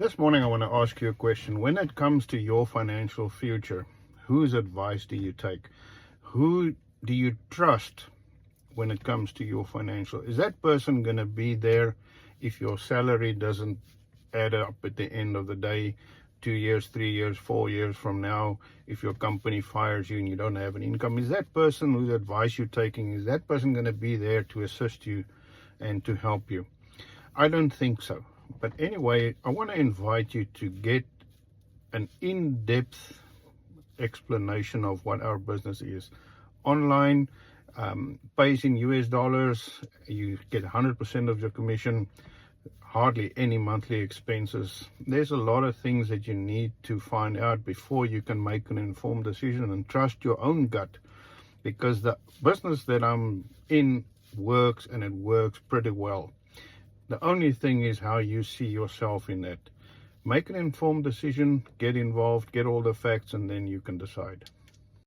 This morning, I want to ask you a question. When it comes to your financial future, whose advice do you take? Who do you trust when it comes to your financial? Is that person going to be there if your salary doesn't add up at the end of the day, 2 years, 3 years, 4 years from now, if your company fires you and you don't have an income? Is that person whose advice you're taking, is that person going to be there to assist you and to help you? I don't think so. But anyway, I want to invite you to get an in-depth explanation of what our business is. Online, pays in US dollars, you get 100% of your commission, hardly any monthly expenses. There's a lot of things that you need to find out before you can make an informed decision, and trust your own gut, because the business that I'm in works, and it works pretty well. The only thing is how you see yourself in that. Make an informed decision, get involved, get all the facts, and then you can decide.